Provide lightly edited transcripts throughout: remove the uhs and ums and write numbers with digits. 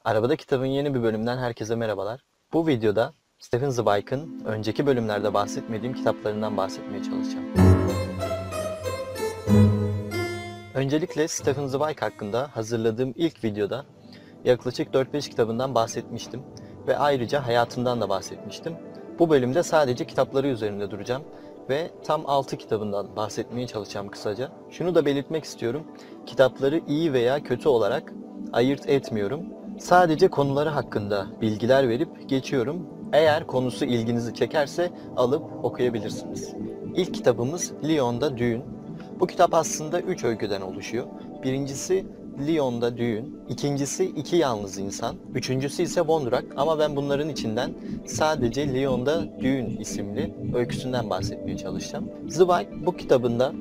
Arabada Kitabın yeni bir bölümünden herkese merhabalar. Bu videoda Stephen Zweig'ın önceki bölümlerde bahsetmediğim kitaplarından bahsetmeye çalışacağım. Öncelikle Stephen Zweig hakkında hazırladığım ilk videoda yaklaşık 4-5 kitabından bahsetmiştim ve ayrıca hayatından da bahsetmiştim. Bu bölümde sadece kitapları üzerinde duracağım ve tam 6 kitabından bahsetmeye çalışacağım kısaca. Şunu da belirtmek istiyorum, kitapları iyi veya kötü olarak ayırt etmiyorum. Sadece konuları hakkında bilgiler verip geçiyorum. Eğer konusu ilginizi çekerse alıp okuyabilirsiniz. İlk kitabımız Lyon'da Düğün. Bu kitap aslında 3 öyküden oluşuyor. Birincisi Lyon'da Düğün, ikincisi İki Yalnız İnsan, üçüncüsü ise Vondrack ama ben bunların içinden sadece Lyon'da Düğün isimli öyküsünden bahsetmeye çalışacağım. Zweig bu kitabında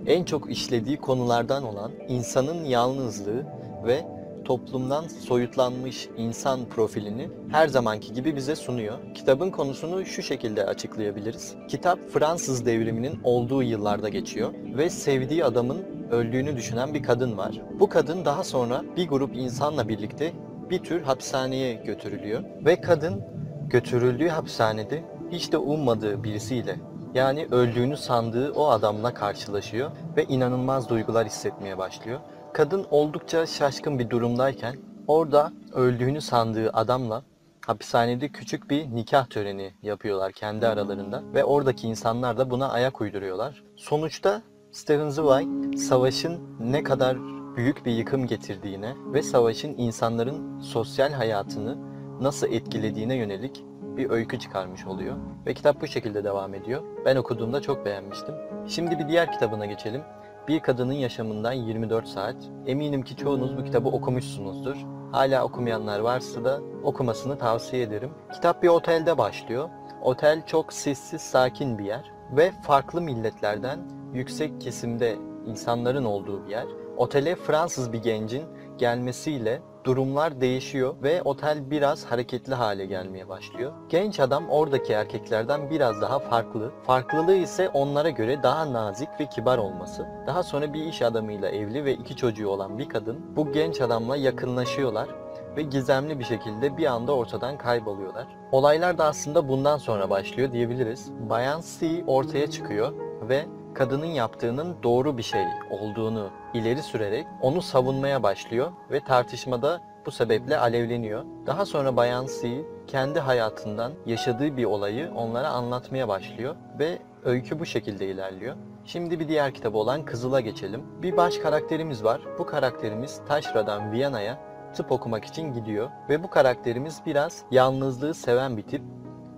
en çok işlediği konulardan olan insanın yalnızlığı ve toplumdan soyutlanmış insan profilini her zamanki gibi bize sunuyor. Kitabın konusunu şu şekilde açıklayabiliriz. Kitap Fransız devriminin olduğu yıllarda geçiyor ve sevdiği adamın öldüğünü düşünen bir kadın var. Bu kadın daha sonra bir grup insanla birlikte bir tür hapishaneye götürülüyor ve kadın götürüldüğü hapishanede hiç de ummadığı birisiyle, yani öldüğünü sandığı o adamla karşılaşıyor ve inanılmaz duygular hissetmeye başlıyor. Kadın oldukça şaşkın bir durumdayken orada öldüğünü sandığı adamla hapishanede küçük bir nikah töreni yapıyorlar kendi aralarında ve oradaki insanlar da buna ayak uyduruyorlar. Sonuçta Stephen Zweig savaşın ne kadar büyük bir yıkım getirdiğine ve savaşın insanların sosyal hayatını nasıl etkilediğine yönelik bir öykü çıkarmış oluyor. Ve kitap bu şekilde devam ediyor. Ben okuduğumda çok beğenmiştim. Şimdi bir diğer kitabına geçelim. Bir Kadının Yaşamından 24 Saat. Eminim ki çoğunuz bu kitabı okumuşsunuzdur. Hala okumayanlar varsa da okumasını tavsiye ederim. Kitap bir otelde başlıyor. Otel çok sessiz, sakin bir yer ve farklı milletlerden yüksek kesimde insanların olduğu bir yer. Otele Fransız bir gencin gelmesiyle durumlar değişiyor ve otel biraz hareketli hale gelmeye başlıyor. Genç adam oradaki erkeklerden biraz daha farklı. Farklılığı ise onlara göre daha nazik ve kibar olması. Daha sonra bir iş adamıyla evli ve 2 çocuğu olan bir kadın bu genç adamla yakınlaşıyorlar ve gizemli bir şekilde bir anda ortadan kayboluyorlar. Olaylar da aslında bundan sonra başlıyor diyebiliriz. Bayan C ortaya çıkıyor ve kadının yaptığının doğru bir şey olduğunu ileri sürerek onu savunmaya başlıyor ve tartışmada bu sebeple alevleniyor. Daha sonra Bayan C kendi hayatından yaşadığı bir olayı onlara anlatmaya başlıyor ve öykü bu şekilde ilerliyor. Şimdi bir diğer kitabı olan Kızıl'a geçelim. Bir baş karakterimiz var. Bu karakterimiz Taşra'dan Viyana'ya tıp okumak için gidiyor ve bu karakterimiz biraz yalnızlığı seven bir tip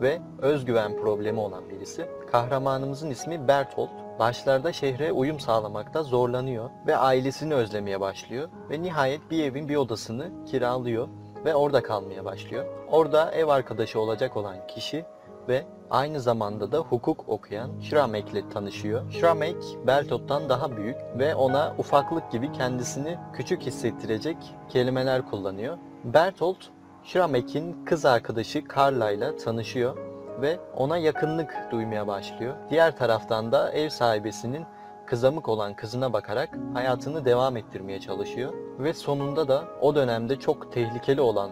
ve özgüven problemi olan birisi. Kahramanımızın ismi Bertolt. Başlarda şehre uyum sağlamakta zorlanıyor ve ailesini özlemeye başlıyor ve nihayet bir evin bir odasını kiralıyor ve orada kalmaya başlıyor. Orada ev arkadaşı olacak olan kişi ve aynı zamanda da hukuk okuyan Schramek ile tanışıyor. Schramek, Bertolt'tan daha büyük ve ona ufaklık gibi kendisini küçük hissettirecek kelimeler kullanıyor. Bertolt, Schramek'in kız arkadaşı Carla ile tanışıyor ve ona yakınlık duymaya başlıyor. Diğer taraftan da ev sahibesinin kızamık olan kızına bakarak hayatını devam ettirmeye çalışıyor ve sonunda da o dönemde çok tehlikeli olan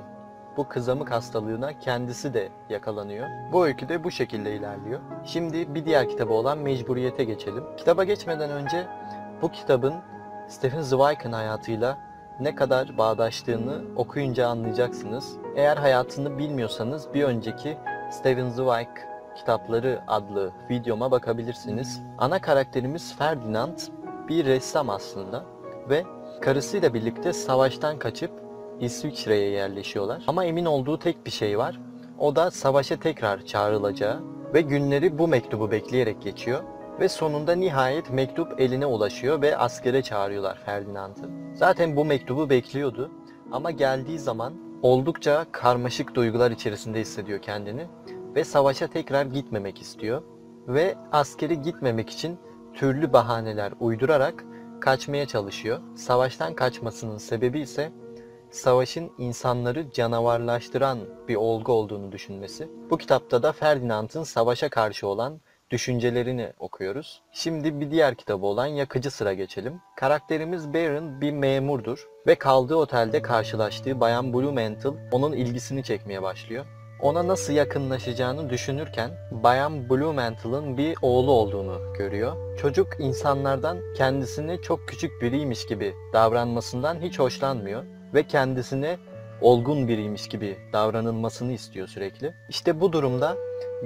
bu kızamık hastalığına kendisi de yakalanıyor. Bu öykü de bu şekilde ilerliyor. Şimdi bir diğer kitabı olan Mecburiyet'e geçelim. Kitaba geçmeden önce bu kitabın Stephen Zweig'ın hayatıyla ne kadar bağdaştığını okuyunca anlayacaksınız. Eğer hayatını bilmiyorsanız bir önceki Stephen Zweig Kitapları adlı videoma bakabilirsiniz. Ana karakterimiz Ferdinand bir ressam aslında ve karısıyla birlikte savaştan kaçıp İsviçre'ye yerleşiyorlar. Ama emin olduğu tek bir şey var. O da savaşa tekrar çağrılacağı ve günleri bu mektubu bekleyerek geçiyor. Ve sonunda nihayet mektup eline ulaşıyor ve askere çağırıyorlar Ferdinand'ı. Zaten bu mektubu bekliyordu ama geldiği zaman oldukça karmaşık duygular içerisinde hissediyor kendini ve savaşa tekrar gitmemek istiyor. Ve askere gitmemek için türlü bahaneler uydurarak kaçmaya çalışıyor. Savaştan kaçmasının sebebi ise savaşın insanları canavarlaştıran bir olgu olduğunu düşünmesi. Bu kitapta da Ferdinand'ın savaşa karşı olan düşüncelerini okuyoruz. Şimdi bir diğer kitabı olan Yakıcı Sıra geçelim. Karakterimiz Baron bir memurdur ve kaldığı otelde karşılaştığı Bayan Blumenthal onun ilgisini çekmeye başlıyor. Ona nasıl yakınlaşacağını düşünürken Bayan Blumenthal'ın bir oğlu olduğunu görüyor. Çocuk insanlardan kendisini çok küçük biriymiş gibi davranmasından hiç hoşlanmıyor ve kendisine olgun biriymiş gibi davranılmasını istiyor sürekli. İşte bu durumda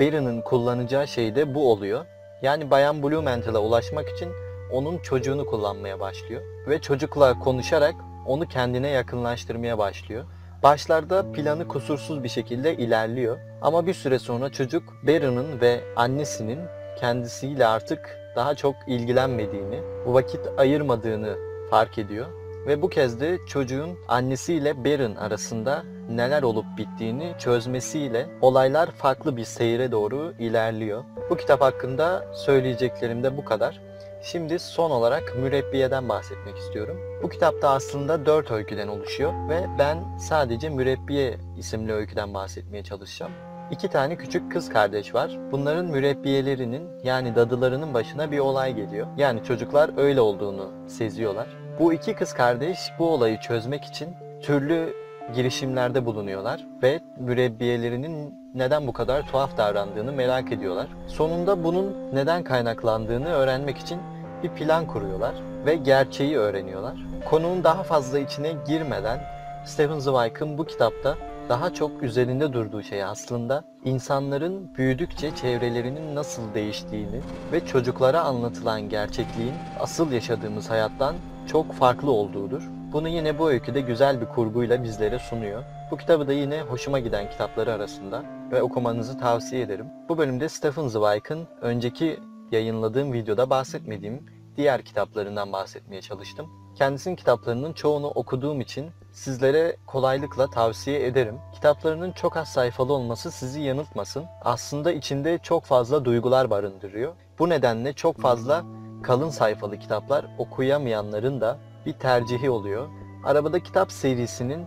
Baron'ın kullanacağı şey de bu oluyor. Yani Bayan Blumenthal'a ulaşmak için onun çocuğunu kullanmaya başlıyor ve çocukla konuşarak onu kendine yakınlaştırmaya başlıyor. Başlarda planı kusursuz bir şekilde ilerliyor. Ama bir süre sonra çocuk Baron'ın ve annesinin kendisiyle artık daha çok ilgilenmediğini, vakit ayırmadığını fark ediyor. Ve bu kez de çocuğun annesiyle Baron arasında neler olup bittiğini çözmesiyle olaylar farklı bir seyre doğru ilerliyor. Bu kitap hakkında söyleyeceklerim de bu kadar. Şimdi son olarak Mürebbiye'den bahsetmek istiyorum. Bu kitapta aslında 4 öyküden oluşuyor ve ben sadece Mürebbiye isimli öyküden bahsetmeye çalışacağım. 2 tane küçük kız kardeş var. Bunların mürebbiyelerinin yani dadılarının başına bir olay geliyor. Yani çocuklar öyle olduğunu seziyorlar. Bu 2 kız kardeş bu olayı çözmek için türlü girişimlerde bulunuyorlar ve mürebbiyelerinin neden bu kadar tuhaf davrandığını merak ediyorlar. Sonunda bunun neden kaynaklandığını öğrenmek için bir plan kuruyorlar ve gerçeği öğreniyorlar. Konunun daha fazla içine girmeden Stephen Zweig'ın bu kitapta daha çok üzerinde durduğu şey aslında insanların büyüdükçe çevrelerinin nasıl değiştiğini ve çocuklara anlatılan gerçekliğin asıl yaşadığımız hayattan çok farklı olduğudur. Bunu yine bu öyküde güzel bir kurguyla bizlere sunuyor. Bu kitabı da yine hoşuma giden kitapları arasında ve okumanızı tavsiye ederim. Bu bölümde Stephen Zweig'ın önceki yayınladığım videoda bahsetmediğim diğer kitaplarından bahsetmeye çalıştım. Kendisinin kitaplarının çoğunu okuduğum için sizlere kolaylıkla tavsiye ederim. Kitaplarının çok az sayfalı olması sizi yanıltmasın. Aslında içinde çok fazla duygular barındırıyor. Bu nedenle çok fazla kalın sayfalı kitaplar okuyamayanların da bir tercihi oluyor. Arabada Kitap serisinin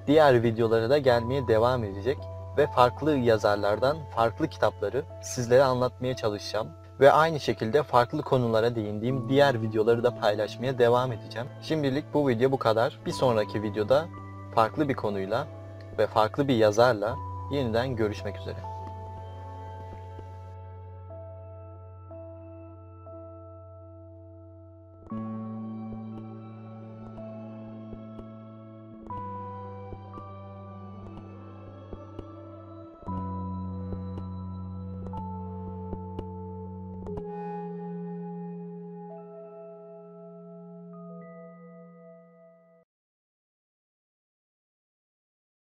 diğer videoları da gelmeye devam edecek ve farklı yazarlardan farklı kitapları sizlere anlatmaya çalışacağım. Ve aynı şekilde farklı konulara değindiğim diğer videoları da paylaşmaya devam edeceğim. Şimdilik bu video bu kadar. Bir sonraki videoda farklı bir konuyla ve farklı bir yazarla yeniden görüşmek üzere.